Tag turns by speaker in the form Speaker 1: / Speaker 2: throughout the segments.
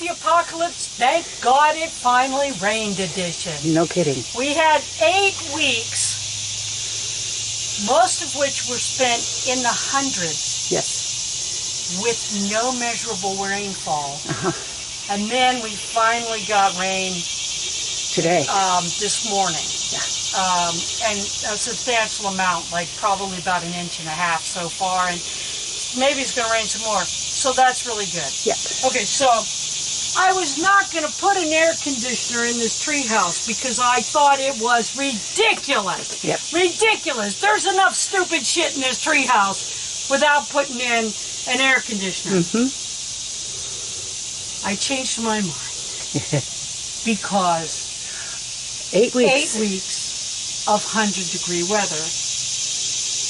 Speaker 1: the apocalypse, thank God it finally rained edition.
Speaker 2: No kidding.
Speaker 1: We had 8 weeks, most of which were spent in the hundreds.
Speaker 2: Yes.
Speaker 1: With no measurable rainfall. And then we finally got rain
Speaker 2: Today.
Speaker 1: this morning.
Speaker 2: Yeah.
Speaker 1: And a substantial amount, like probably about 1.5 inches so far, and maybe it's going to rain some more. So that's really good.
Speaker 2: Yep.
Speaker 1: Okay, so I was not going to put an air conditioner in this treehouse because I thought it was ridiculous.
Speaker 2: Yep.
Speaker 1: Ridiculous. There's enough stupid shit in this treehouse without putting in an air conditioner. I changed my mind because
Speaker 2: 8 weeks.
Speaker 1: 8 weeks of 100-degree weather.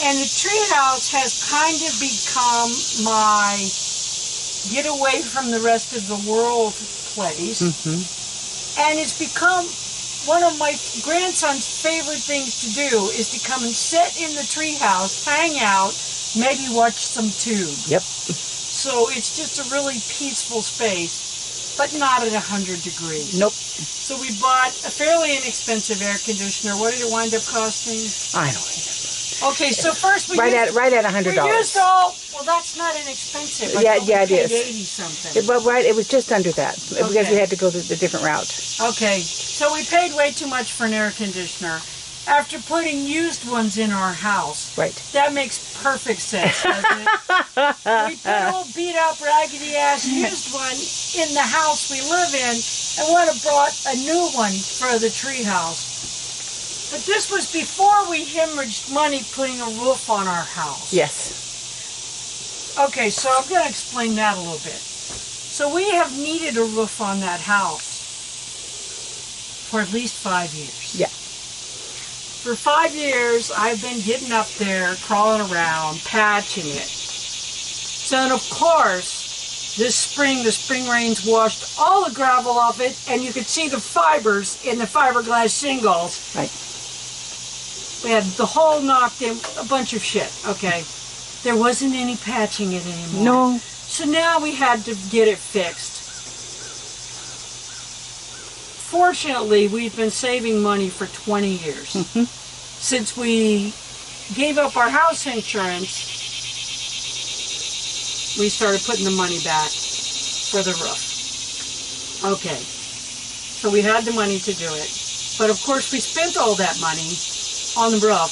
Speaker 1: And the treehouse has kind of become my get away from the rest of the world place. And it's become one of my grandson's favorite things to do is to come and sit in the treehouse, hang out, maybe watch some tube.
Speaker 2: Yep.
Speaker 1: So it's just a really peaceful space, but not at 100 degrees.
Speaker 2: Nope.
Speaker 1: So we bought a fairly inexpensive air conditioner. What did it wind up costing?
Speaker 2: I don't remember.
Speaker 1: Okay, so first we
Speaker 2: right
Speaker 1: used,
Speaker 2: at $100.
Speaker 1: We used all. Well, that's not inexpensive.
Speaker 2: Yeah, it is.
Speaker 1: 80 something.
Speaker 2: It was just under that because we had to go the different route.
Speaker 1: Okay, so we paid way too much for an air conditioner. After putting used ones in our house,
Speaker 2: Right.
Speaker 1: That makes perfect sense, doesn't it? We put old beat-up, raggedy-ass used one in the house we live in, and would have brought a new one for the treehouse. But this was before we hemorrhaged money putting a roof on our house.
Speaker 2: Yes.
Speaker 1: Okay, so I'm going to explain that a little bit. So we have needed a roof on that house for at least 5 years.
Speaker 2: Yeah.
Speaker 1: For 5 years, I've been getting up there, crawling around, patching it. So, and of course, this spring, the spring rains washed all the gravel off it, and you could see the fibers in the fiberglass shingles.
Speaker 2: Right.
Speaker 1: We had the hole knocked in, a bunch of shit, okay? There wasn't any patching it anymore.
Speaker 2: No.
Speaker 1: So now we had to get it fixed. Fortunately, we've been saving money for 20 years. Since we gave up our house insurance, we started putting the money back for the roof. Okay, so we had the money to do it. But of course, we spent all that money on the roof.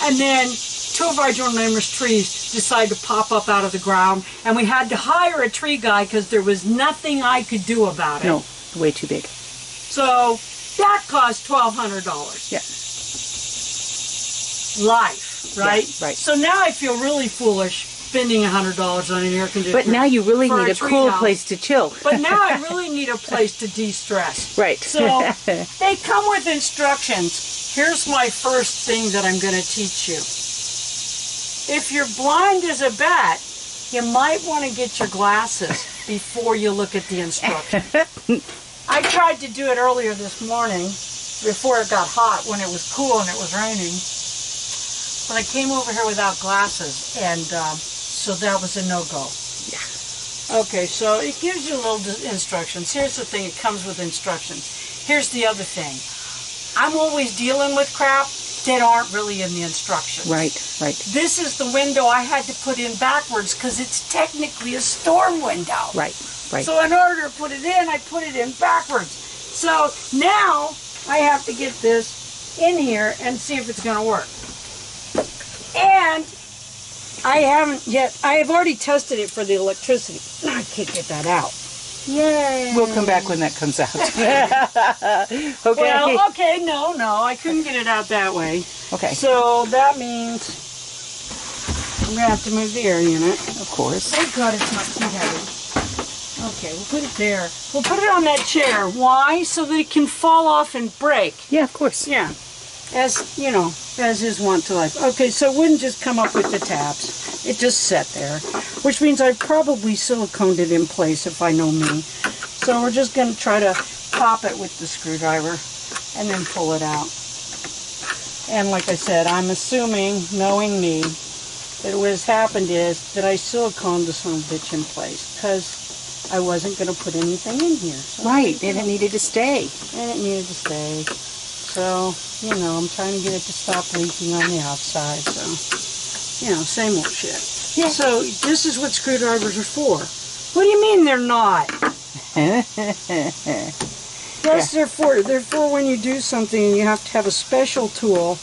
Speaker 1: And then 2 of our joint neighbors' trees decided to pop up out of the ground, and we had to hire a tree guy because there was nothing I could do about it.
Speaker 2: No, way too big.
Speaker 1: So that cost $1,200.
Speaker 2: Yeah.
Speaker 1: Life, right?
Speaker 2: Yeah, right.
Speaker 1: So now I feel really foolish spending $100 on an air conditioner.
Speaker 2: But now you really
Speaker 1: for
Speaker 2: need a cool
Speaker 1: treehouse.
Speaker 2: place to chill.
Speaker 1: But now I really need a place to de-stress.
Speaker 2: Right.
Speaker 1: So they come with instructions. Here's my first thing that I'm going to teach you. If you're blind as a bat, you might want to get your glasses before you look at the instructions. I tried to do it earlier this morning before it got hot when it was cool and it was raining. But I came over here without glasses, and so that was a no-go.
Speaker 2: Yeah.
Speaker 1: Okay, so it gives you little instructions. Here's the thing, it comes with instructions. Here's the other thing. I'm always dealing with crap that aren't really in the instructions.
Speaker 2: Right, right.
Speaker 1: This is the window I had to put in backwards because it's technically a storm window.
Speaker 2: Right, right.
Speaker 1: So in order to put it in, I put it in backwards. So now I have to get this in here and see if it's going to work. And I have already tested it for the electricity. I can't get that out. Yay.
Speaker 2: We'll come back when that comes out. Okay.
Speaker 1: Well, okay, no, I couldn't get it out that way.
Speaker 2: Okay.
Speaker 1: So that means I'm going to have to move the air unit.
Speaker 2: Of course.
Speaker 1: Thank God it's not too heavy. Okay, we'll put it there. We'll put it on that chair. Why? So that it can fall off and break.
Speaker 2: Yeah, of course.
Speaker 1: Yeah. As, you know, as is wont to life. Okay, so it wouldn't just come up with the tabs. It just sat there. Which means I probably siliconed it in place if I know me. So we're just going to try to pop it with the screwdriver and then pull it out. And like I said, I'm assuming, knowing me, that what has happened is that I siliconed this little bitch in place. Because I wasn't going to put anything in here. So
Speaker 2: Right, and it needed to stay.
Speaker 1: And it needed to stay. So, you know, I'm trying to get it to stop leaking on the outside. So, you know, same old shit.
Speaker 2: Yeah.
Speaker 1: So, this is what screwdrivers are for. What do you mean they're not? Yes, they're for. They're for when you do something and you have to have a special tool.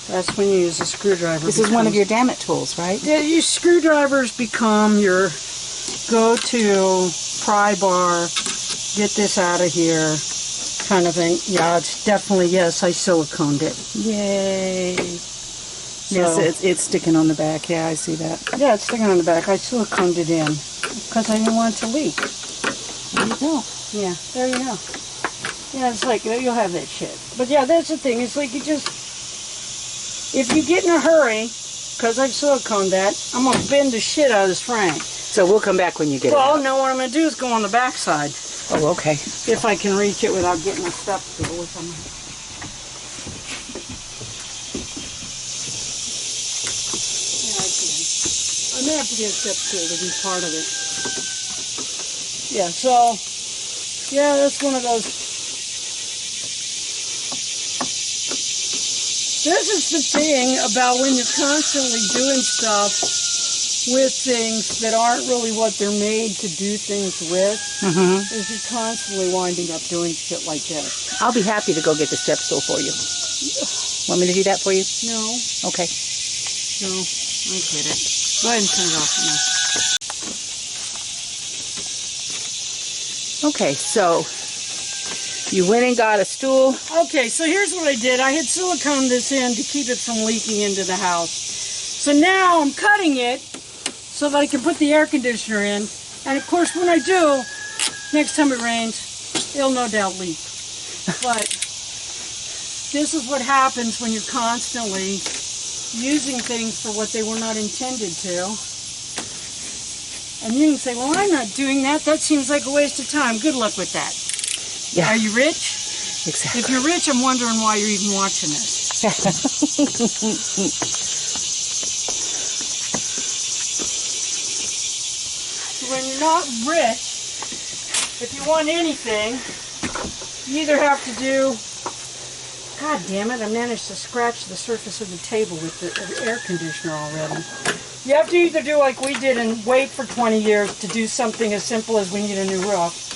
Speaker 1: That's when you use a screwdriver.
Speaker 2: This is one of your damn it tools, right?
Speaker 1: Yeah, your screwdrivers become your go-to pry bar. Get this out of here, kind of thing. Yeah, it's definitely, yes, I siliconed it.
Speaker 2: Yay.
Speaker 1: So,
Speaker 2: Yes, it's sticking on the back. Yeah, I see that.
Speaker 1: yeah, it's sticking on the back. I siliconed it in because I didn't want it to leak.
Speaker 2: There you go.
Speaker 1: Yeah, there you go. Yeah, it's like, you'll have that shit. But yeah, that's the thing. It's like you just, if you get in a hurry, because I've siliconed that, I'm going to bend the shit out of this frame.
Speaker 2: So we'll come back when you get it
Speaker 1: Well,
Speaker 2: out.
Speaker 1: no, what I'm going to do is go on the back side.
Speaker 2: Oh, okay.
Speaker 1: If I can reach it without getting a step stool, which I'm yeah, I can. I'm going to have to get a step stool to be part of it. Yeah, so, yeah, that's one of those. This is the thing about when you're constantly doing stuff with things that aren't really what they're made to do things with, is you're constantly winding up doing shit like this.
Speaker 2: I'll be happy to go get the step stool for you. Want me to do that for you?
Speaker 1: No,
Speaker 2: Okay.
Speaker 1: no, I get it. Go ahead and turn it off now.
Speaker 2: Okay, so you went and got a stool.
Speaker 1: Okay, so here's what I did. I had siliconed this in to keep it from leaking into the house. So now I'm cutting it so that I can put the air conditioner in. And of course, when I do, next time it rains, it'll no doubt leak. But this is what happens when you're constantly using things for what they were not intended to. And you can say, well, I'm not doing that. That seems like a waste of time. Good luck with that.
Speaker 2: Yeah.
Speaker 1: Are you rich?
Speaker 2: Exactly.
Speaker 1: If you're rich, I'm wondering why you're even watching this. When you're not rich, if you want anything, you either have to do, God damn it, I managed to scratch the surface of the table with the air conditioner already. You have to either do like we did and wait for 20 years to do something as simple as we need a new roof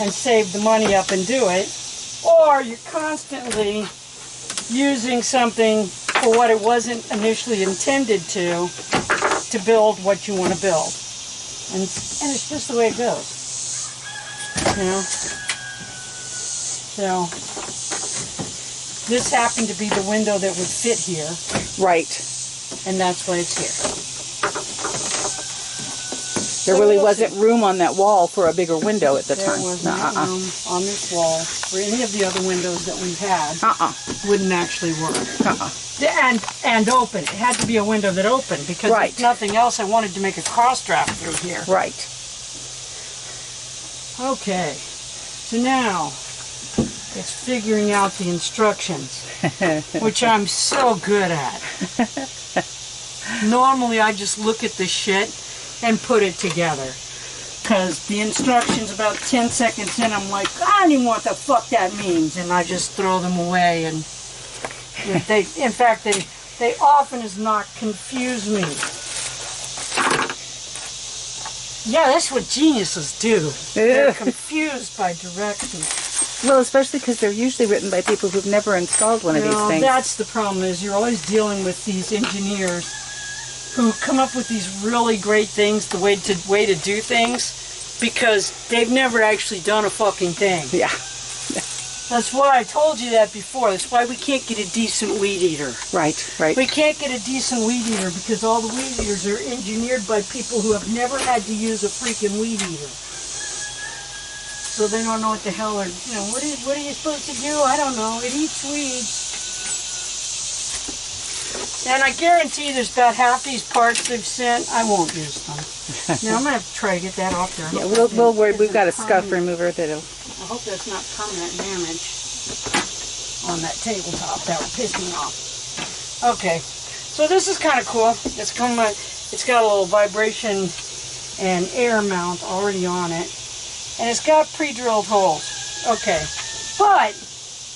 Speaker 1: and save the money up and do it, or you're constantly using something for what it wasn't initially intended to build what you want to build. And it's just the way it goes, you know? So, this happened to be the window that would fit here,
Speaker 2: Right.
Speaker 1: and that's why it's here.
Speaker 2: There really wasn't room on that wall for a bigger window at the
Speaker 1: There
Speaker 2: time.
Speaker 1: wasn't room on this wall for any of the other windows that we've had. Wouldn't actually work. And open. It had to be a window that opened because
Speaker 2: Right.
Speaker 1: if nothing else, I wanted to make a cross draft through here.
Speaker 2: Right.
Speaker 1: Okay. So now it's figuring out the instructions, which I'm so good at. Normally, I just look at the shit and put it together. Because the instructions about 10 seconds in, I'm like, I don't even know what the fuck that means. And I just throw them away. And in fact, they often as not confuse me. Yeah, that's what geniuses do. They're confused by directions.
Speaker 2: Well, especially because they're usually written by people who've never installed one of these things.
Speaker 1: That's the problem, is you're always dealing with these engineers who come up with these really great things, the way to do things, because they've never actually done a fucking thing.
Speaker 2: Yeah.
Speaker 1: That's why I told you that before. That's why we can't get a decent weed eater.
Speaker 2: Right, right.
Speaker 1: We can't get a decent weed eater because all the weed eaters are engineered by people who have never had to use a freaking weed eater. So they don't know what the hell are, you know, what are you supposed to do? I don't know. It eats weeds. And I guarantee there's about half these parts they've sent. I won't use them. Now I'm going to have to try to get that off there.
Speaker 2: Yeah, we'll worry. We've got a scuff remover that'll...
Speaker 1: I hope that's not permanent damage on that tabletop. That would piss me off. Okay, so this is kind of cool. It's got a little vibration an air mount already on it. And it's got pre-drilled holes. Okay. But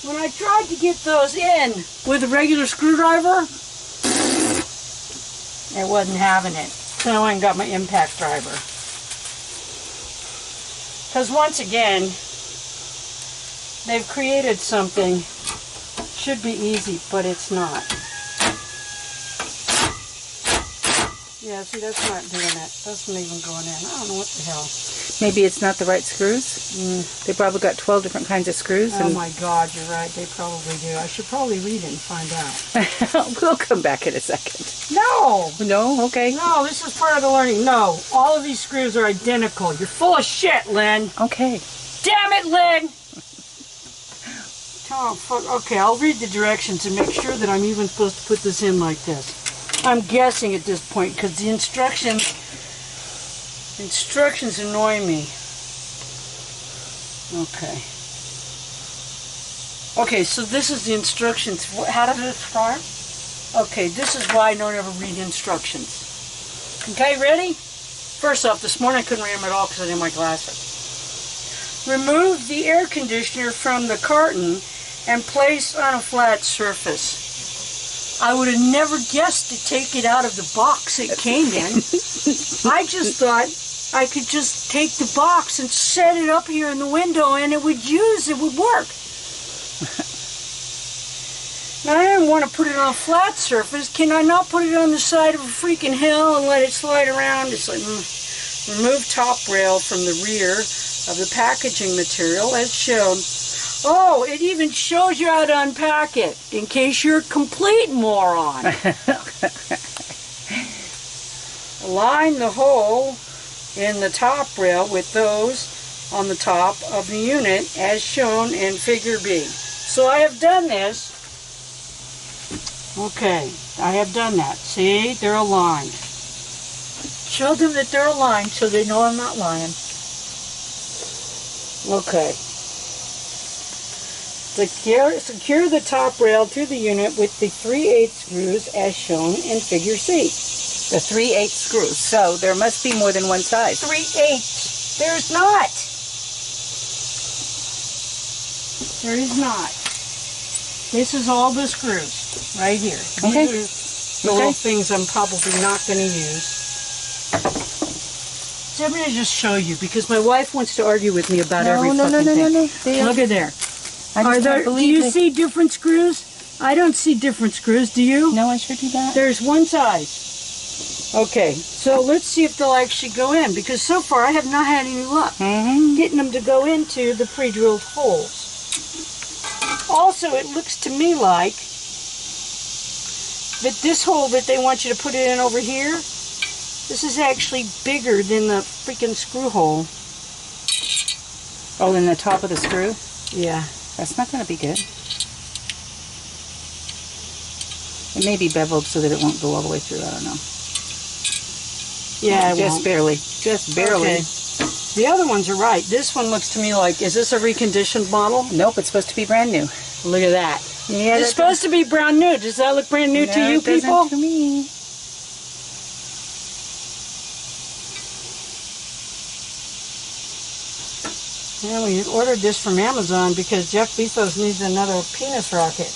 Speaker 1: when I tried to get those in with a regular screwdriver, it wasn't having it. So I went and got my impact driver. Because once again, they've created something. Should be easy, but it's not. Yeah, see, that's not doing it. That's not even going in. I don't know what the hell.
Speaker 2: Maybe it's not the right screws? They probably got 12 different kinds of screws.
Speaker 1: Oh my God, you're right. They probably do. I should probably read it and find out.
Speaker 2: We'll come back in a second.
Speaker 1: No!
Speaker 2: No? Okay.
Speaker 1: No, this is part of the learning. No, all of these screws are identical. You're full of shit, Lynn.
Speaker 2: Okay.
Speaker 1: Damn it, Lynn! Oh, fuck. Okay, I'll read the directions and make sure that I'm even supposed to put this in like this. I'm guessing at this point because the instructions annoy me. Okay. Okay, so this is the instructions. How does it start? Okay, this is why I don't ever read instructions. Okay, ready? First off, this morning I couldn't read them at all because I didn't have my glasses. Remove the air conditioner from the carton and place on a flat surface. I would have never guessed to take it out of the box it came in. I just thought I could just take the box and set it up here in the window and it would work. Now I didn't want to put it on a flat surface. Can I not put it on the side of a freaking hill and let it slide around? It's like, remove top rail from the rear of the packaging material as shown. Oh, it even shows you how to unpack it, in case you're a complete moron. Align the hole in the top rail with those on the top of the unit as shown in figure B. So I have done this. Okay, I have done that. See, they're aligned. Show them that they're aligned so they know I'm not lying. Okay. Secure the top rail to the unit with the 3/8 screws as shown in figure C.
Speaker 2: The 3/8 screws. So there must be more than one size.
Speaker 1: 3/8. There's not. There is not. This is all the screws right here.
Speaker 2: Okay.
Speaker 1: These are the little things I'm probably not going to use. So I'm going to just show you because my wife wants to argue with me about every fucking thing.
Speaker 2: No.
Speaker 1: Look at there. Do you see different screws? I don't see different screws. Do you?
Speaker 2: No, I sure do not.
Speaker 1: There's one size. Okay, so let's see if they'll actually go in because so far I have not had any luck getting them to go into the pre-drilled holes. Also, it looks to me like that this hole that they want you to put it in over here, this is actually bigger than the freaking screw hole.
Speaker 2: Oh, in the top of the screw?
Speaker 1: Yeah.
Speaker 2: That's not going to be good. It may be beveled so that it won't go all the way through. I don't know.
Speaker 1: Yeah,
Speaker 2: just barely. Just barely.
Speaker 1: Okay. The other ones are right. This one looks to me like, is this a reconditioned model?
Speaker 2: Nope, it's supposed to be brand new.
Speaker 1: Look at that.
Speaker 2: Yeah,
Speaker 1: it's supposed to be brand new. Does that look brand new to you people?
Speaker 2: To me.
Speaker 1: Yeah, we ordered this from Amazon because Jeff Bezos needs another penis rocket.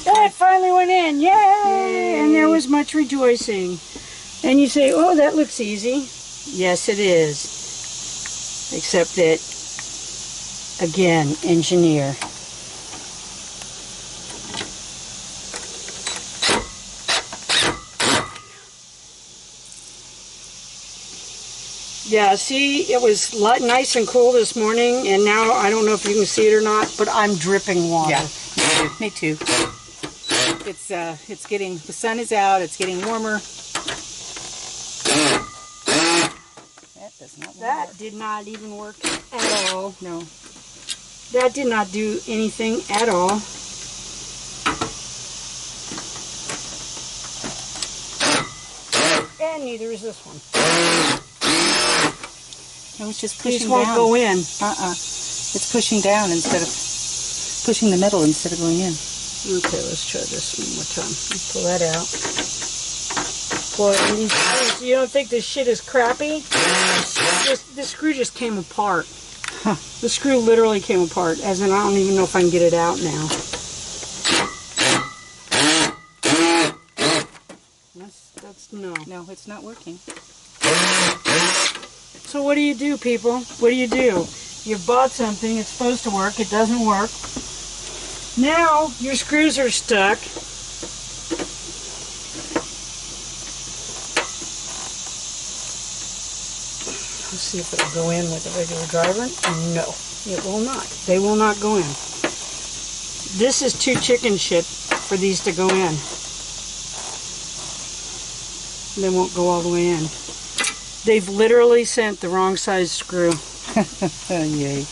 Speaker 1: That finally went in. Yay! Yay! And there was much rejoicing. And you say, oh, that looks easy. Yes, it is. Except that, again, engineer. Yeah, see, it was nice and cool this morning, and now I don't know if you can see it or not, but I'm dripping water.
Speaker 2: Yeah, me too. It's getting, the sun is out, it's getting warmer. That does not work.
Speaker 1: That did not even work at all.
Speaker 2: No.
Speaker 1: That did not do anything at all. And neither is this one.
Speaker 2: I was just pushing
Speaker 1: These
Speaker 2: down.
Speaker 1: won't go in.
Speaker 2: It's pushing down instead of pushing the metal instead of going in.
Speaker 1: Okay, let's try this one more time. Let's pull that out. Boy, and these screws, you don't think this shit is crappy? This screw just came apart.
Speaker 2: Huh.
Speaker 1: The screw literally came apart, as in I don't even know if I can get it out now. That's no.
Speaker 2: No, it's not working.
Speaker 1: So what do you do, people? What do? You've bought something, it's supposed to work, it doesn't work. Now your screws are stuck. Let's see if it'll go in with a regular driver. No, it will not. They will not go in. This is too chicken shit for these to go in. They won't go all the way in. They've literally sent the wrong size screw.
Speaker 2: Yay.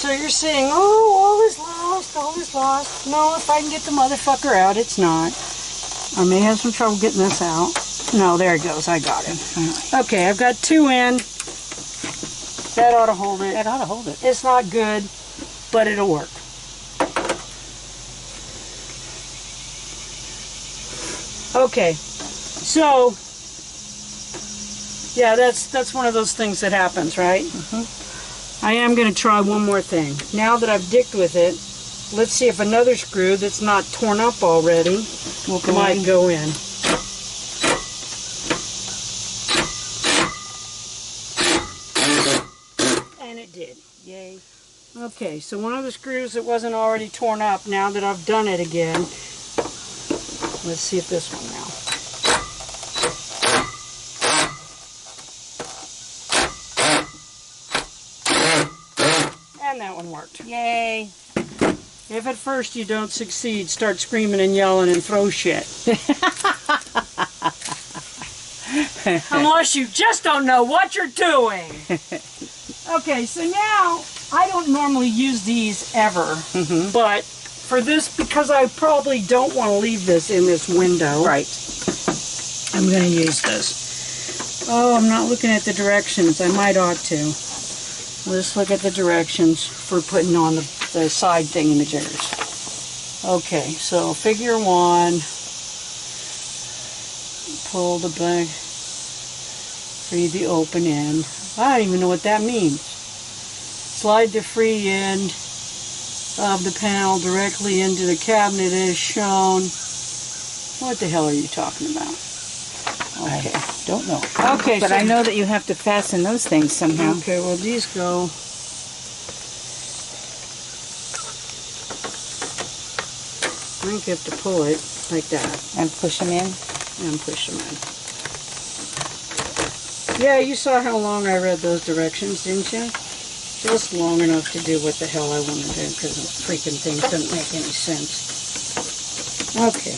Speaker 1: So you're saying, oh, all is lost, all is lost. No, if I can get the motherfucker out, it's not. I may have some trouble getting this out. No, there it goes. I got it. Okay, I've got 2 in. That ought to hold it.
Speaker 2: That ought to hold it.
Speaker 1: It's not good, but it'll work. Okay, so yeah, that's one of those things that happens, right? Mm-hmm. I am going to try one more thing. Now that I've dicked with it, let's see if another screw that's not torn up already might go in. And it did. Yay. Okay, so one of the screws that wasn't already torn up, now that I've done it again, let's see if this one now. And that one worked. Yay. If at first you don't succeed, start screaming and yelling and throw shit. Unless you just don't know what you're doing. Okay, so now, I don't normally use these ever, but for this, because I probably don't want to leave this in this window.
Speaker 2: Right.
Speaker 1: I'm going to use this. Oh, I'm not looking at the directions. I might ought to. Let's look at the directions for putting on the side thingy-majiggers. Okay, so figure 1. Pull the back. Free the open end. I don't even know what that means. Slide the free end of the panel directly into the cabinet as shown. What the hell are you talking about? Okay.
Speaker 2: I don't know.
Speaker 1: Okay,
Speaker 2: but
Speaker 1: so
Speaker 2: I know that you have to fasten those things somehow.
Speaker 1: Okay, well these go. I think you have to pull it like that.
Speaker 2: And push them in?
Speaker 1: And push them in. Yeah, you saw how long I read those directions, didn't you? Just long enough to do what the hell I want to do, because the freaking thing doesn't make any sense. Okay.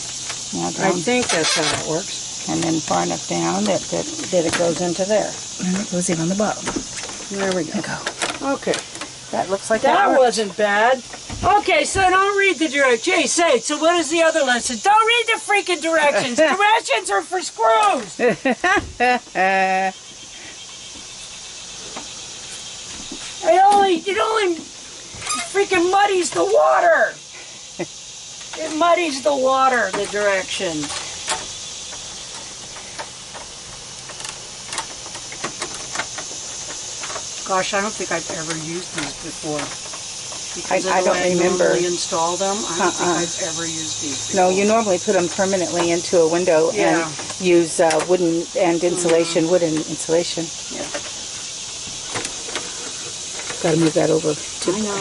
Speaker 1: I think that's how it works.
Speaker 2: And then far enough down that it goes into there. And it goes in on the bottom.
Speaker 1: There we go. Okay.
Speaker 2: That looks like
Speaker 1: that wasn't bad. Okay, so don't read the directions. Jay, say, so what is the other lesson? Don't read the freaking directions. Directions are for screws. It only freaking muddies the water. It muddies the water, the directions. Gosh, I don't think I've ever used these before.
Speaker 2: I don't remember.
Speaker 1: Normally install them. I don't think I've ever used these before.
Speaker 2: No, you normally put them permanently into a window and use wooden and insulation, wooden insulation.
Speaker 1: Yeah.
Speaker 2: Got to move that over.
Speaker 1: I know.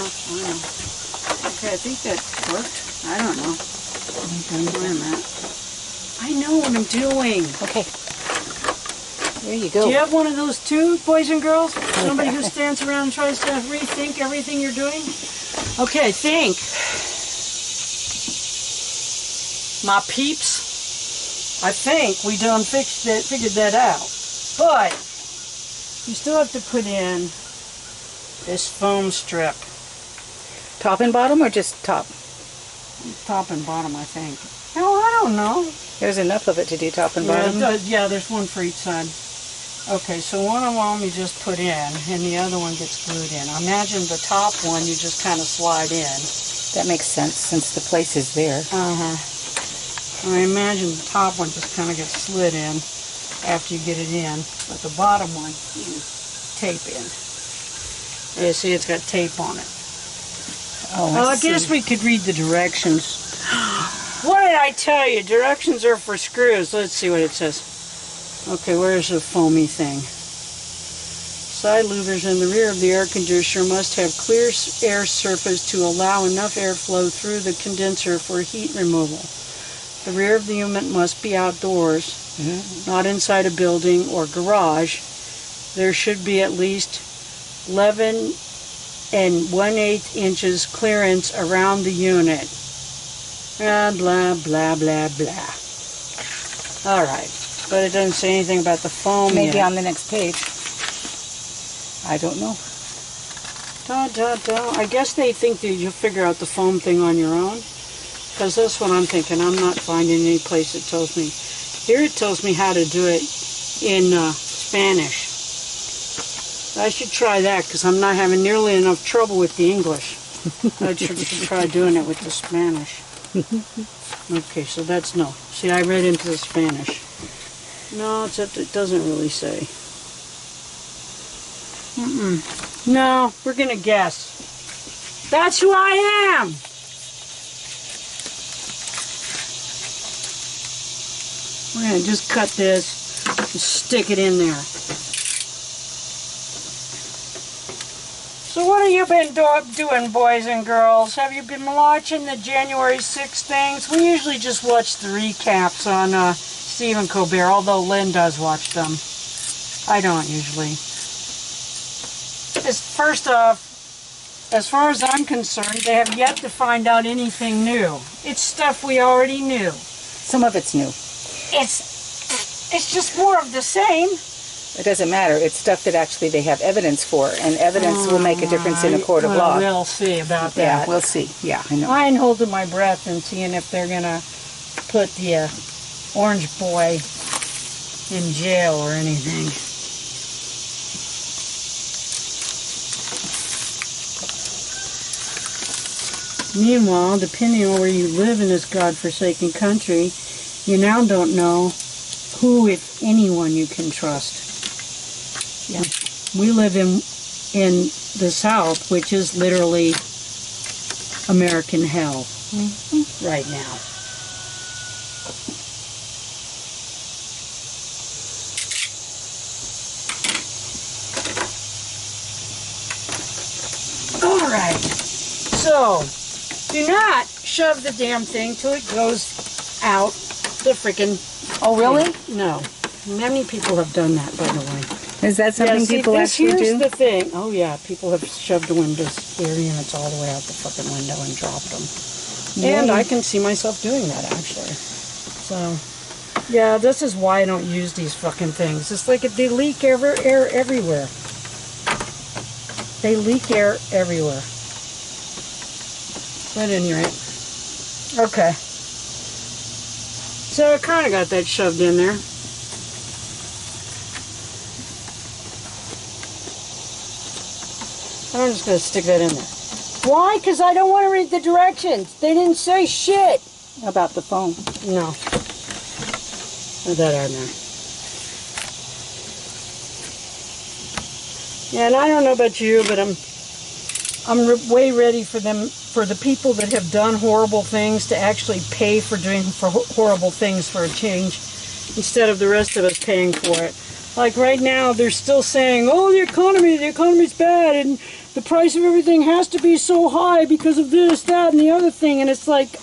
Speaker 1: Okay, I think that worked. I don't know. Wait a minute. I know what I'm doing.
Speaker 2: Okay. There you go.
Speaker 1: Do you have one of those too, boys and girls? Somebody who stands around and tries to rethink everything you're doing? Okay, think. My peeps, I think we done figured that out. But you still have to put in this foam strip.
Speaker 2: Top and bottom or just top?
Speaker 1: Top and bottom, I think. Oh, I don't know.
Speaker 2: There's enough of it to do top and bottom.
Speaker 1: Yeah, there's one for each side. Okay, so one of them you just put in, and the other one gets glued in. Imagine the top one you just kind of slide in.
Speaker 2: That makes sense since the place is there.
Speaker 1: I imagine the top one just kind of gets slid in after you get it in, but the bottom one you tape in. You see it's got tape on it. I guess we could read the directions. What did I tell you? Directions are for screws. Let's see what it says. Okay, where's the foamy thing? Side louvers in the rear of the air conditioner must have clear air surface to allow enough airflow through the condenser for heat removal. The rear of the unit must be outdoors, not inside a building or garage. There should be at least 11 1/8 inches clearance around the unit. Blah, blah, blah, blah, blah. All right. But it doesn't say anything about the foam
Speaker 2: Maybe
Speaker 1: yet.
Speaker 2: on the next page. I don't know.
Speaker 1: I guess they think that you'll figure out the foam thing on your own. Because that's what I'm thinking. I'm not finding any place that tells me. Here it tells me how to do it in Spanish. I should try that because I'm not having nearly enough trouble with the English. I should try doing it with the Spanish. Okay, so that's no. See, I read into the Spanish. No, it doesn't really say. No, we're going to guess. That's who I am! We're going to just cut this and stick it in there. So what have you been doing, boys and girls? Have you been watching the January 6th things? We usually just watch the recaps on Stephen Colbert, although Lynn does watch them. I don't usually. First off, as far as I'm concerned, they have yet to find out anything new. It's stuff we already knew.
Speaker 2: Some of it's new.
Speaker 1: It's just more of the same.
Speaker 2: It doesn't matter. It's stuff that actually they have evidence for, and evidence will make a difference in a court of law.
Speaker 1: We'll see about that.
Speaker 2: Yeah, we'll see. Yeah, I know.
Speaker 1: I ain't holding my breath and seeing if they're going to put the orange boy in jail or anything. Meanwhile, depending on where you live in this godforsaken country, you now don't know who, if anyone, you can trust. Yeah. We live in the South, which is literally American hell right now. All right. So, do not shove the damn thing till it goes out the freaking...
Speaker 2: Oh, really?
Speaker 1: No. Many people have done that, by the way.
Speaker 2: Is that something people actually do?
Speaker 1: Here's the thing. Oh, yeah. People have shoved the windows, air units all the way out the fucking window and dropped them. Yeah. And I can see myself doing that, actually. So, yeah, this is why I don't use these fucking things. It's like they leak air everywhere. They leak air everywhere. At any rate. Okay. So I kind of got that shoved in there. I'm just going to stick that in there. Why? Because I don't want to read the directions. They didn't say shit.
Speaker 2: About the phone.
Speaker 1: No. Put that on there. Yeah, and I don't know about you, but I'm way ready for the people that have done horrible things to actually pay for doing horrible things for a change, instead of the rest of us paying for it. Like right now, they're still saying, "Oh, the economy's bad, and the price of everything has to be so high because of this, that, and the other thing." And it's like,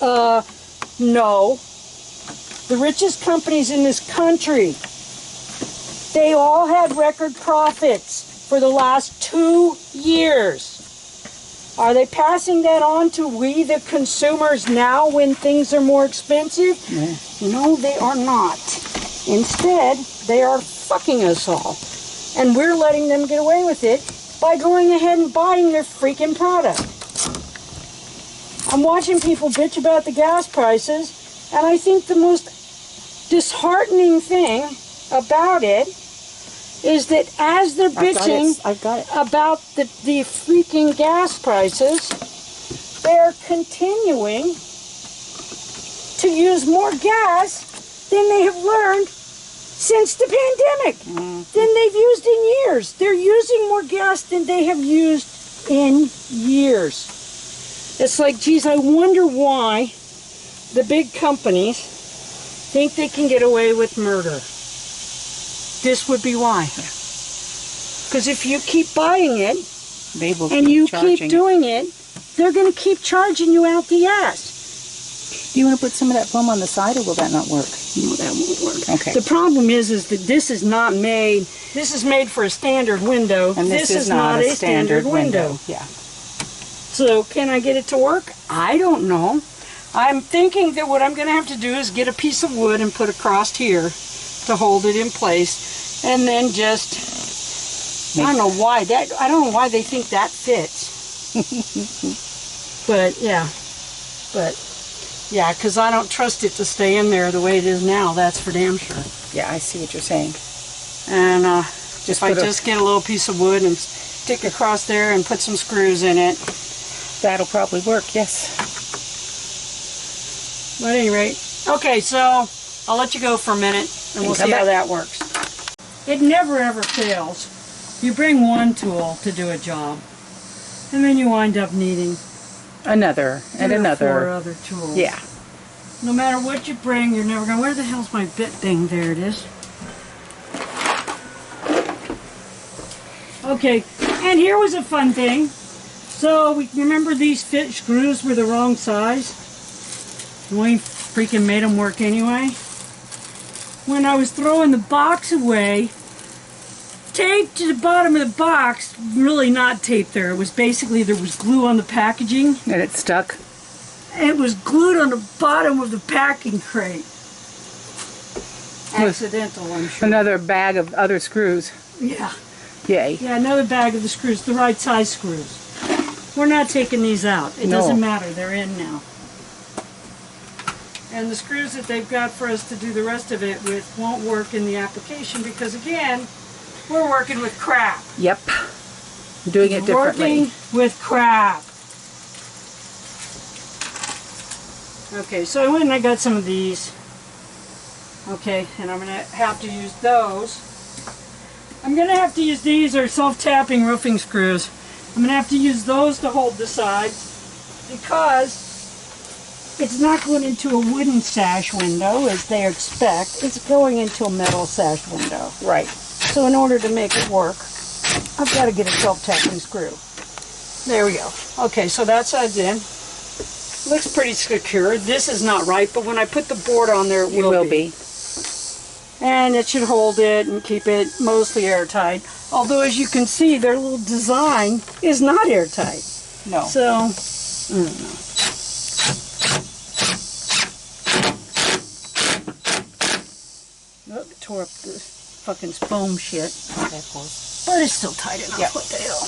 Speaker 1: no. The richest companies in this country, they all had record profits for the last 2 years. Are they passing that on to we, the consumers, now when things are more expensive?
Speaker 2: Yeah.
Speaker 1: No, they are not. Instead, they are fucking us all. And we're letting them get away with it by going ahead and buying their freaking product. I'm watching people bitch about the gas prices, and I think the most disheartening thing about it is that as they're bitching
Speaker 2: I've got it.
Speaker 1: about the freaking gas prices, they're continuing to use more gas than they have learned since the pandemic, than they've used in years. They're using more gas than they have used in years. It's like, geez, I wonder why the big companies think they can get away with murder. This would be why. Because if you keep buying it,
Speaker 2: They will
Speaker 1: and
Speaker 2: keep
Speaker 1: you
Speaker 2: charging
Speaker 1: keep doing it, they're going to keep charging you out the ass.
Speaker 2: Do you want to put some of that foam on the side, or will that not work?
Speaker 1: No, that won't work.
Speaker 2: Okay.
Speaker 1: The problem is that this is not made, this is made for a standard window.
Speaker 2: And this is not a standard window. Yeah.
Speaker 1: So can I get it to work? I don't know. I'm thinking that what I'm going to have to do is get a piece of wood and put across here to hold it in place, and then just, I don't know why they think that fits. But yeah, because I don't trust it to stay in there the way it is now. That's for damn sure.
Speaker 2: Yeah, I see what you're saying.
Speaker 1: And if I just get a little piece of wood and stick across there and put some screws in it,
Speaker 2: That'll probably work, yes.
Speaker 1: But at any rate, okay, so I'll let you go for a minute and we'll see how that works. It never ever fails. You bring one tool to do a job, and then you wind up needing
Speaker 2: Another and another.
Speaker 1: 4 other tools.
Speaker 2: Yeah.
Speaker 1: No matter what you bring, you're never going, where the hell's my bit thing? There it is. Okay, and here was a fun thing. So, we remember these fit screws were the wrong size? We freaking made them work anyway. When I was throwing the box away, taped to the bottom of the box, really not taped there. It was basically, there was glue on the packaging.
Speaker 2: And it stuck?
Speaker 1: It was glued on the bottom of the packing crate. Accidental, I'm sure.
Speaker 2: Another bag of other screws.
Speaker 1: Yeah.
Speaker 2: Yay.
Speaker 1: Yeah, another bag of the screws, the right size screws. We're not taking these out. It doesn't matter. They're in now. And the screws that they've got for us to do the rest of it with won't work in the application because, again, we're working with crap.
Speaker 2: Yep. Doing it differently.
Speaker 1: Working with crap. Okay, so I went and I got some of these. Okay, and I'm going to have to use those. I'm going to have to use these are self-tapping roofing screws. I'm going to have to use those to hold the sides because it's not going into a wooden sash window as they expect. It's going into a metal sash window.
Speaker 2: Right.
Speaker 1: So in order to make it work, I've got to get a self-tapping screw. There we go. Okay, so that side's in. Looks pretty secure. This is not right, but when I put the board on there, it will be. And it should hold it and keep it mostly airtight. Although, as you can see, their little design is not airtight.
Speaker 2: No.
Speaker 1: So, I don't know. Oh, tore up the fucking foam shit. But it's still tight enough.
Speaker 2: Yep.
Speaker 1: What the hell?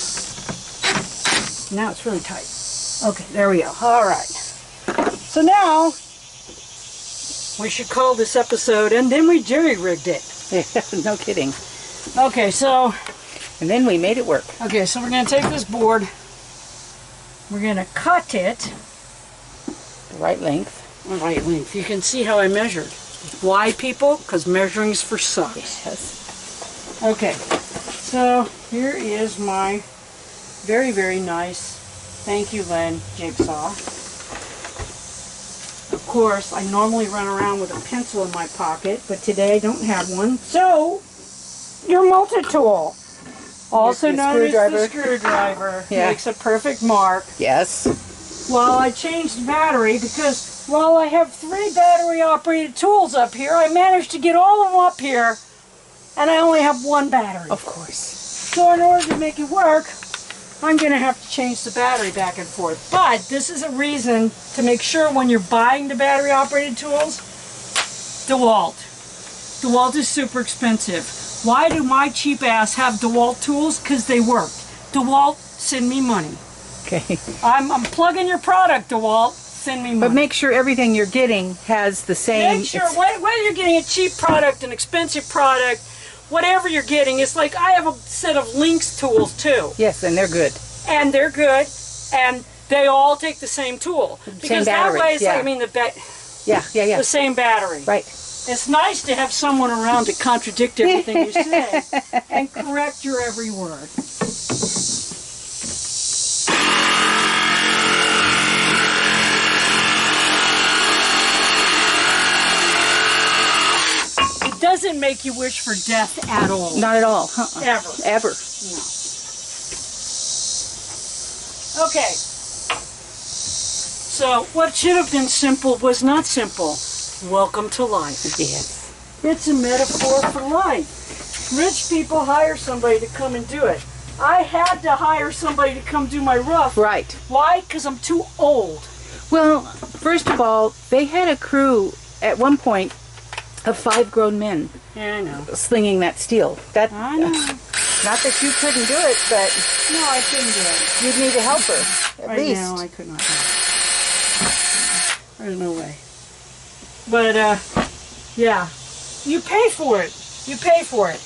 Speaker 1: Now it's really tight. Okay, there we go. All right. So now, we should call this episode, and then we jerry-rigged it.
Speaker 2: No kidding.
Speaker 1: Okay, so...
Speaker 2: And then we made it work.
Speaker 1: Okay, so we're going to take this board. We're going to cut it.
Speaker 2: The right length.
Speaker 1: Right length. You can see how I measured. Why, people? Because measuring's for sucks.
Speaker 2: Yes.
Speaker 1: Okay, so here is my very, very nice, thank you, Len, jigsaw. Of course, I normally run around with a pencil in my pocket, but today I don't have one. So, your multi-tool, also known as the screwdriver, makes a perfect mark.
Speaker 2: Yes.
Speaker 1: While I changed the battery, because while I have 3 battery-operated tools up here, I managed to get all of them up here, and I only have 1 battery.
Speaker 2: Of course.
Speaker 1: So in order to make it work, I'm going to have to change the battery back and forth. But this is a reason to make sure when you're buying the battery-operated tools, DeWalt. DeWalt is super expensive. Why do my cheap ass have DeWalt tools? Because they worked. DeWalt, send me money.
Speaker 2: Okay.
Speaker 1: I'm plugging your product, DeWalt. Send me money.
Speaker 2: But make sure everything you're getting has the same...
Speaker 1: Make sure, whether you're getting a cheap product, an expensive product, whatever you're getting. It's like I have a set of Lynx tools too.
Speaker 2: Yes, and they're good.
Speaker 1: And they're good, and they all take the same tool. Because
Speaker 2: battery,
Speaker 1: that way it's
Speaker 2: yeah.
Speaker 1: like, I mean,
Speaker 2: Yeah.
Speaker 1: the same battery.
Speaker 2: Right.
Speaker 1: It's nice to have someone around to contradict everything you say and correct your every word. It doesn't make you wish for death at all.
Speaker 2: Not at all.
Speaker 1: Ever.
Speaker 2: Ever.
Speaker 1: No. Okay. So what should have been simple was not simple. Welcome to life.
Speaker 2: Yes.
Speaker 1: It's a metaphor for life. Rich people hire somebody to come and do it. I had to hire somebody to come do my roof.
Speaker 2: Right.
Speaker 1: Why? Because I'm too old.
Speaker 2: Well, first of all, they had a crew at one point of 5 grown men
Speaker 1: Yeah, I know.
Speaker 2: slinging that steel. That
Speaker 1: I know.
Speaker 2: not that you couldn't do it, but
Speaker 1: No, I couldn't do it.
Speaker 2: you'd need a helper at
Speaker 1: Right
Speaker 2: least.
Speaker 1: now, I could not do it. There's no way. But, yeah. You pay for it. You pay for it.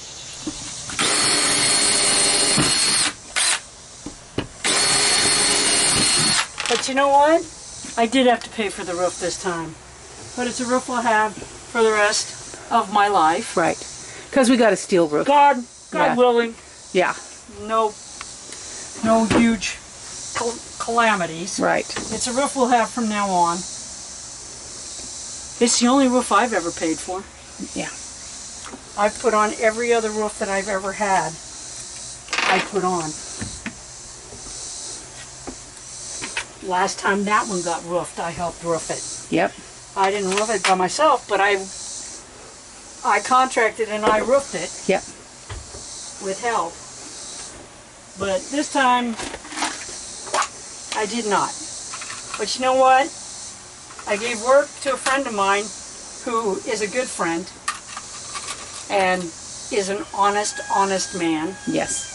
Speaker 1: But you know what? I did have to pay for the roof this time. But it's a roof I'll have for the rest of my life.
Speaker 2: Right. Because we got a steel roof.
Speaker 1: God
Speaker 2: Yeah.
Speaker 1: willing,
Speaker 2: Yeah.
Speaker 1: no huge calamities.
Speaker 2: Right.
Speaker 1: It's a roof we'll have from now on. It's the only roof I've ever paid for.
Speaker 2: Yeah.
Speaker 1: I've put on every other roof that I've ever had. I put on. Last time that one got roofed, I helped roof it.
Speaker 2: Yep.
Speaker 1: I didn't roof it by myself, but I contracted and I roofed it
Speaker 2: Yep.
Speaker 1: with help. But this time, I did not. But you know what? I gave work to a friend of mine who is a good friend and is an honest man.
Speaker 2: Yes.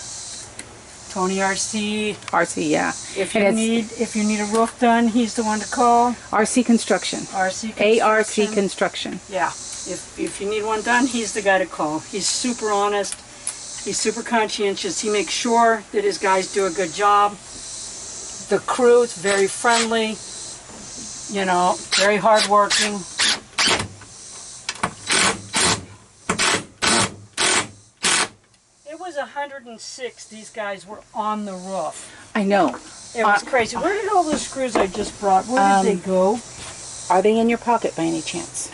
Speaker 1: Tony RC.
Speaker 2: RC, yeah.
Speaker 1: If
Speaker 2: And
Speaker 1: you need a roof done, he's the one to call.
Speaker 2: RC Construction.
Speaker 1: RC Construction.
Speaker 2: ARC Construction.
Speaker 1: Yeah. If you need one done, he's the guy to call. He's super honest. He's super conscientious. He makes sure that his guys do a good job. The crew is very friendly. You know, very hardworking. It was 106. These guys were on the roof.
Speaker 2: I know.
Speaker 1: It was crazy. Where did all those screws I just brought? Where did they go?
Speaker 2: Are they in your pocket by any chance?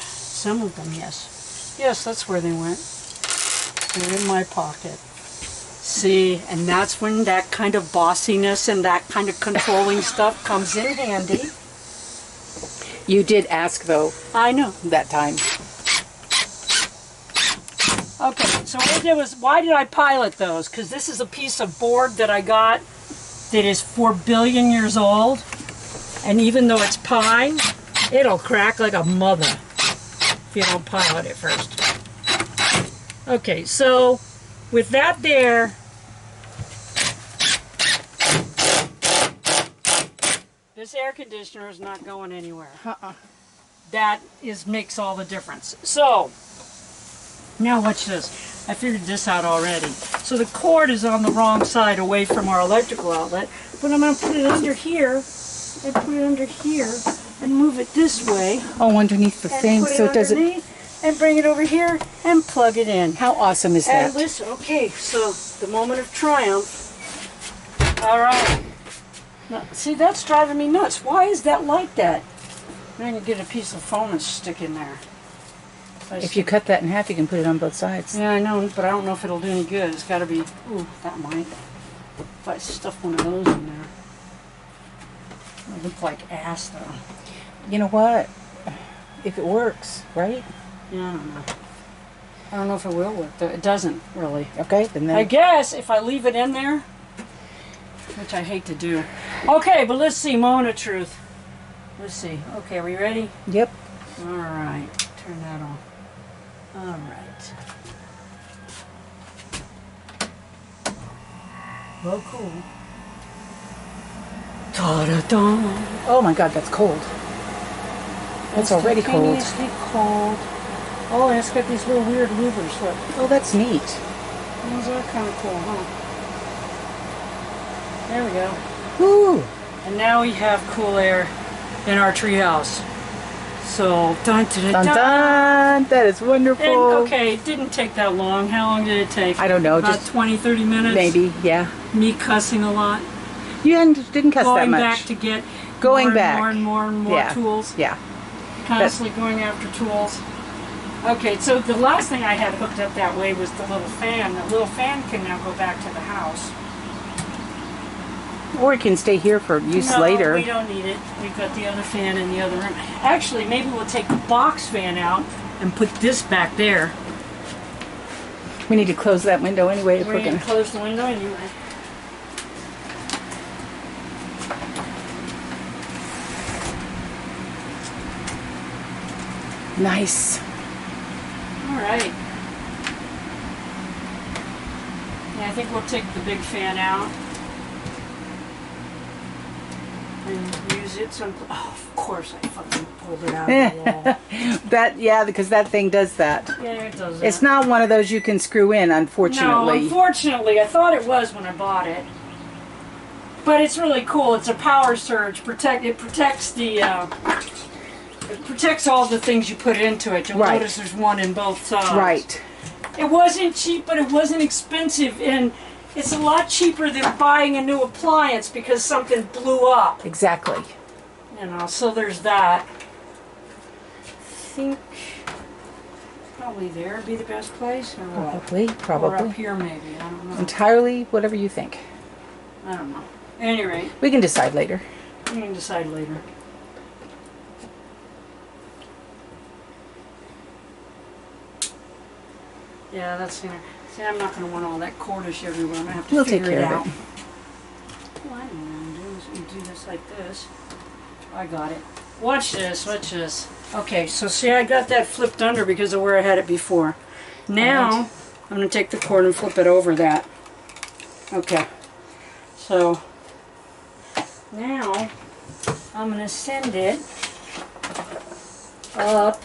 Speaker 1: Some of them, yes. Yes, that's where they went. They're in my pocket. See, and that's when that kind of bossiness and that kind of controlling stuff comes in handy.
Speaker 2: You did ask, though,
Speaker 1: I know.
Speaker 2: that time.
Speaker 1: Okay, so what I did was, why did I pilot those? Because this is a piece of board that I got that is 4 billion years old. And even though it's pine, it'll crack like a mother if you don't pilot it first. Okay, so with that there, this air conditioner is not going anywhere. That makes all the difference. So, now watch this. I figured this out already. So the cord is on the wrong side away from our electrical outlet, but I'm going to put it under here, and put it under here, and move it this way.
Speaker 2: Oh, underneath the
Speaker 1: And
Speaker 2: thing,
Speaker 1: put
Speaker 2: so it doesn't...
Speaker 1: underneath, and bring it over here, and plug it in.
Speaker 2: How awesome is
Speaker 1: And
Speaker 2: that?
Speaker 1: listen, okay, so the moment of triumph. All right. Now, see, that's driving me nuts. Why is that like that? I'm going to get a piece of foam and stick in there.
Speaker 2: If you cut that in half, you can put it on both sides.
Speaker 1: Yeah, I know, but I don't know if it'll do any good. It's got to be... Ooh, that might. If I stuff one of those in there. It'll look like ass, though.
Speaker 2: You know what? If it works, right?
Speaker 1: Yeah, I don't know. I don't know if it will work, though. It doesn't, really.
Speaker 2: Okay, then...
Speaker 1: I guess if I leave it in there, which I hate to do. Okay, but let's see, moment of truth. Let's see. Okay, are we ready?
Speaker 2: Yep.
Speaker 1: All right, turn that on. All right. Well, cool. Ta-da-da.
Speaker 2: Oh my God, that's cold. That's already cold.
Speaker 1: Instantaneously cold. Oh, and it's got these little weird louvers. Look.
Speaker 2: Oh, that's neat.
Speaker 1: Those are kind of cool, huh? There we go.
Speaker 2: Woo!
Speaker 1: And now we have cool air in our treehouse. So, dun dun dun,
Speaker 2: Dun dun! That is wonderful.
Speaker 1: And, okay, it didn't take that long. How long did it take?
Speaker 2: I don't know.
Speaker 1: About
Speaker 2: Just
Speaker 1: 20, 30 minutes?
Speaker 2: maybe, yeah.
Speaker 1: Me cussing a lot.
Speaker 2: You didn't cuss that
Speaker 1: Going
Speaker 2: much.
Speaker 1: back to get
Speaker 2: Going
Speaker 1: more
Speaker 2: back.
Speaker 1: and more and more
Speaker 2: Yeah.
Speaker 1: tools.
Speaker 2: Yeah.
Speaker 1: Constantly going after tools. Okay, so the last thing I had hooked up that way was the little fan. The little fan can now go back to the house.
Speaker 2: Or it can stay here for use
Speaker 1: No,
Speaker 2: later.
Speaker 1: we don't need it. We've got the other fan in the other room. Actually, maybe we'll take the box fan out and put this back there.
Speaker 2: We need to close that window anyway if
Speaker 1: We're
Speaker 2: we're
Speaker 1: going
Speaker 2: gonna.
Speaker 1: to close the window anyway.
Speaker 2: Nice.
Speaker 1: All right. Yeah, I think we'll take the big fan out and use it. Oh, of course I fucking pulled it out of the wall.
Speaker 2: Yeah, because that thing does that.
Speaker 1: Yeah, it does that.
Speaker 2: It's not one of those you can screw in,
Speaker 1: No,
Speaker 2: unfortunately.
Speaker 1: unfortunately, I thought it was when I bought it. But it's really cool. It's a power surge. It protects the. It protects all the things you put into it. You'll
Speaker 2: Right.
Speaker 1: notice there's one in both sides.
Speaker 2: Right.
Speaker 1: It wasn't cheap, but it wasn't expensive, and it's a lot cheaper than buying a new appliance because something blew up.
Speaker 2: Exactly.
Speaker 1: You know, so there's that. I think probably there would be the best place, or what?
Speaker 2: Probably.
Speaker 1: Or
Speaker 2: Probably.
Speaker 1: up here, maybe. I don't know.
Speaker 2: Entirely whatever you think.
Speaker 1: I don't know. At any rate,
Speaker 2: We can decide later.
Speaker 1: we can decide later. Yeah, that's gonna. See, I'm not gonna want all that cordage everywhere. I'm gonna have to
Speaker 2: We'll take
Speaker 1: figure it
Speaker 2: care
Speaker 1: out.
Speaker 2: of it.
Speaker 1: Well, I don't know what I'm doing. So you do this like this. I got it. Watch this. Watch this. Okay, so see, I got that flipped under because of where I had it before. Now,
Speaker 2: Alright.
Speaker 1: I'm gonna take the cord and flip it over that. Okay. So now I'm gonna send it up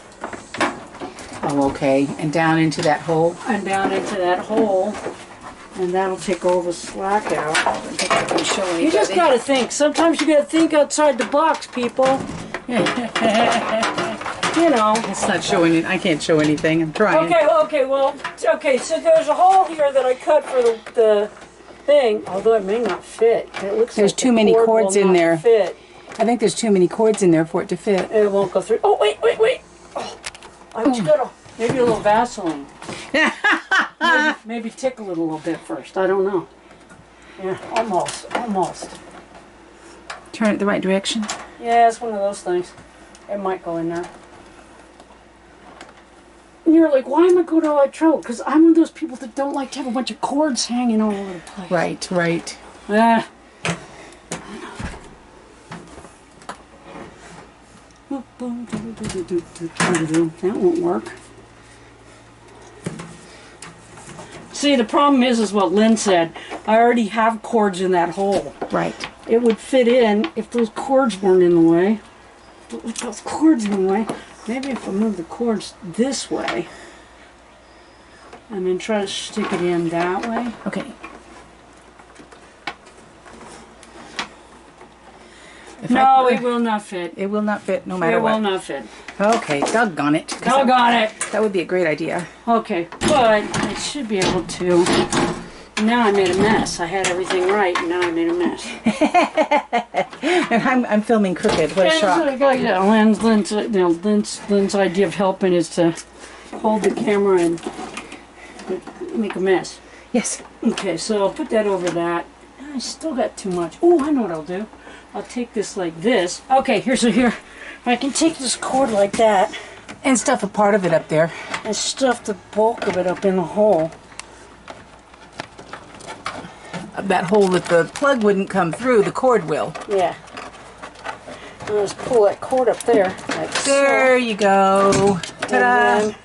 Speaker 2: Oh, okay. And down into that hole.
Speaker 1: and down into that hole, and that'll take all the slack out.
Speaker 2: I don't think I can show anybody.
Speaker 1: You just gotta think. Sometimes you gotta think outside the box, people. You know.
Speaker 2: It's not showing it. I can't show anything. I'm trying.
Speaker 1: Okay, so there's a hole here that I cut for the thing, although it may not fit. It looks
Speaker 2: There's
Speaker 1: like
Speaker 2: too
Speaker 1: the
Speaker 2: many
Speaker 1: cord
Speaker 2: cords
Speaker 1: will
Speaker 2: in
Speaker 1: not
Speaker 2: there.
Speaker 1: Fit.
Speaker 2: I think there's too many cords in there for it to fit.
Speaker 1: It won't go through. Oh, wait. Oh, I just gotta, maybe a little Vaseline. maybe tickle it a little bit first. I don't know. Yeah, almost.
Speaker 2: Turn it the right direction.
Speaker 1: Yeah, it's one of those things. It might go in there. And you're like, why am I going to all that trouble? Because I'm one of those people that don't like to have a bunch of cords hanging all over the place.
Speaker 2: Right.
Speaker 1: Yeah. That won't work. See, the problem is what Lynn said. I already have cords in that hole.
Speaker 2: Right.
Speaker 1: It would fit in if those cords weren't in the way. But with those cords in the way, maybe if I move the cords this way, and then try to stick it in that way.
Speaker 2: Okay.
Speaker 1: No, it will not fit.
Speaker 2: It will not fit no matter
Speaker 1: It will
Speaker 2: what.
Speaker 1: not fit.
Speaker 2: Okay, doggone it.
Speaker 1: Doggone it.
Speaker 2: That would be a great idea.
Speaker 1: Okay, but I should be able to. Now I made a mess. I had everything right, and now I made a mess.
Speaker 2: And I'm filming crooked. What a shock.
Speaker 1: Yeah, Lynn's idea of helping is to hold the camera and make a mess.
Speaker 2: Yes.
Speaker 1: Okay, so I'll put that over that. I still got too much. Oh, I know what I'll do. I'll take this like this. Okay, here. I can take this cord like that
Speaker 2: And stuff a part of it up there.
Speaker 1: and stuff the bulk of it up in the hole.
Speaker 2: That hole that the plug wouldn't come through, the cord will.
Speaker 1: Yeah. I'll just pull that cord up there. Like
Speaker 2: There
Speaker 1: so.
Speaker 2: you go. Ta-da.
Speaker 1: And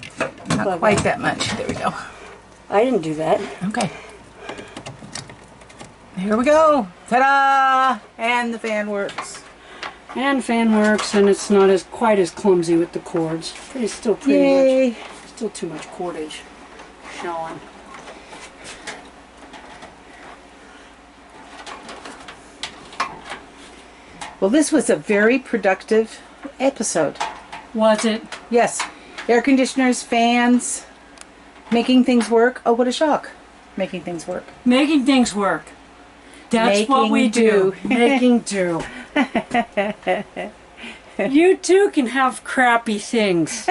Speaker 1: then
Speaker 2: Not quite that much. There we go.
Speaker 1: I didn't do that.
Speaker 2: Okay. Here we go. Ta-da! And the fan works.
Speaker 1: And fan works, and it's not quite as clumsy with the cords. But it's still pretty
Speaker 2: Yay.
Speaker 1: Still too much cordage showing.
Speaker 2: Well, this was a very productive episode.
Speaker 1: Was it?
Speaker 2: Yes. Air conditioners, fans, making things work. Oh, what a shock. Making things work.
Speaker 1: Making things work. That's what we do. Making do. You too can have crappy things.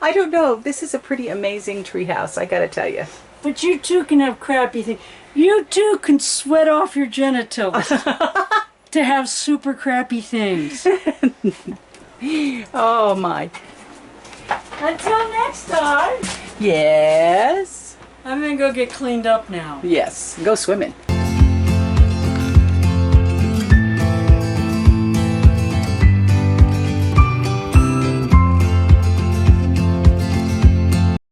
Speaker 2: I don't know. This is a pretty amazing treehouse, I gotta tell you.
Speaker 1: But you too can have crappy things. You too can sweat off your genitals to have super crappy things.
Speaker 2: Oh my.
Speaker 1: Until next time.
Speaker 2: Yes.
Speaker 1: I'm gonna go get cleaned up now.
Speaker 2: Yes. Go swimming.